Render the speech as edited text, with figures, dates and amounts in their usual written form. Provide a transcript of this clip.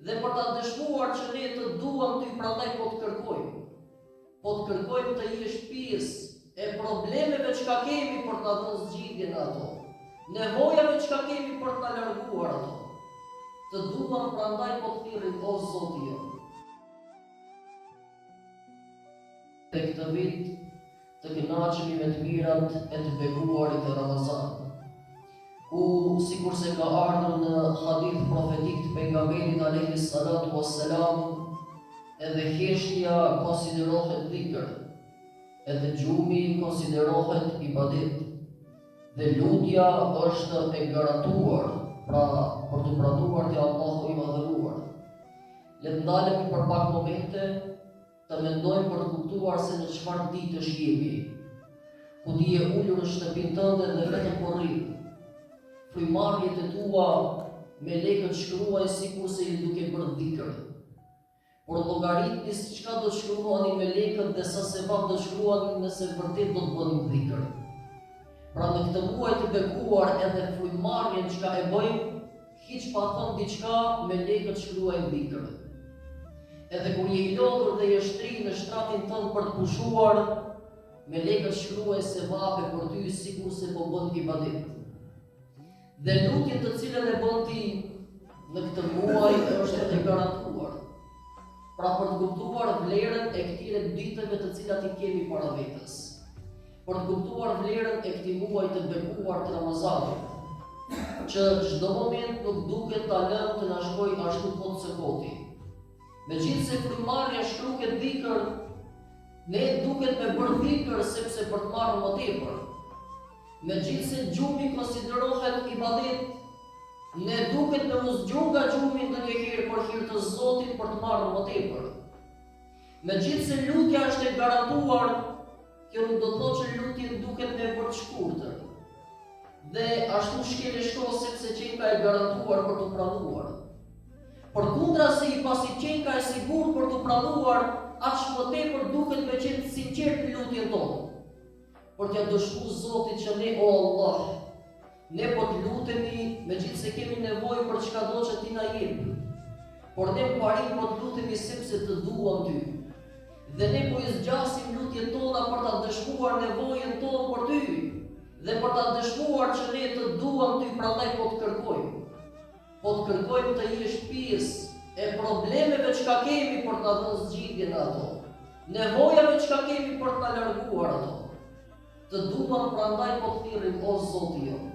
Dhe për ta dëshmuar që ne të duam ty, prandaj po të kërkojmë. Po të kërkojmë të jesh pjesë e problemeve që ka kemi për ta dhënë zgjidhjen ato. Nevojave që ka kemi për ta larguar ato. Të duam prandaj po të thirrim o Zoti jon. Te këtë vit të kënaqemi me të mirat e të bekuarit e Ramazan, ku sikur se ka ardhur në hadith profetik të pejgamberit alayhi salatu wassalam, edhe heshtja konsiderohet dhikr, edhe gjumi konsiderohet ibadet, dhe lutja është e garantuar për të pranuar te Allahu i madhëruar. Le të ndalemi për pak momente të mendojmë për të kuptuar se në çfarë ditësh jemi, ku ti je ulur në shtëpinë tënde dhe vetëm po rri. Frymarrjet e tua me lekët shkruajnë sikur se ju duke bërë dhikr. Por llogaritni se çka do të shkruani me lekët dhe sa sevap do të shkruani nëse vërtet do të bëni dhikr. Pra në këtë muaj të bekuar edhe frymarrjen çka e bëjmë, hiç pa thënë diçka me lekët shkruajnë dhikr. Edhe kur je i lodhur dhe je shtri në shtratin tënd për të pushuar, me lekët shkruaj sevape për ty sikur se po bën ibadet. Dhe lutjet të cilën e bën ti në këtë muaj është e garantuar. Pra për të kuptuar vlerën e këtyre ditëve të cilat i kemi para vetes. Për të kuptuar vlerën e këtij muaji të bekuar të Ramazanit, që çdo moment nuk duket ta lëmë të na shkojë ashtu kot se koti. Megjithse frymarrja shkruket dhikr, ne duket me bërë dhikr sepse për të marrë më tepër. Megjithse gjumi konsiderohet ibadet, ne duket me mos gjumë nga gjumi ndonjëherë për hir të Zotit për të marrë më tepër. Megjithse lutja është e garantuar, kjo nuk do të thotë që lutja duket me bërë të shkurtër. Dhe ashtu shkel e shto sepse qenka e garantuar për të pranuar. Përkundra se i pasi qenka e sigurt për të pranuar, aq më tepër duket me qenë sinqert në lutjen tonë. Për t'ia dëshmuar Zotit që ne, o Allah, ne po të lutemi megjithse kemi nevojë për çkado që ti na jep. Por ne parim po të lutemi sepse të duam ty. Dhe ne po i zgjasim lutjet tona për ta dëshmuar nevojën tonë për ty. Dhe për ta dëshmuar që ne të duam ty, prandaj po të kërkojmë. Po të kërkojmë të jesh pjesë e problemeve që ka kemi për ta dhënë zgjidhjen ato. Nevojave që ka kemi për ta larguar ato. Të duam prandaj po të thirrim o Zoti jon.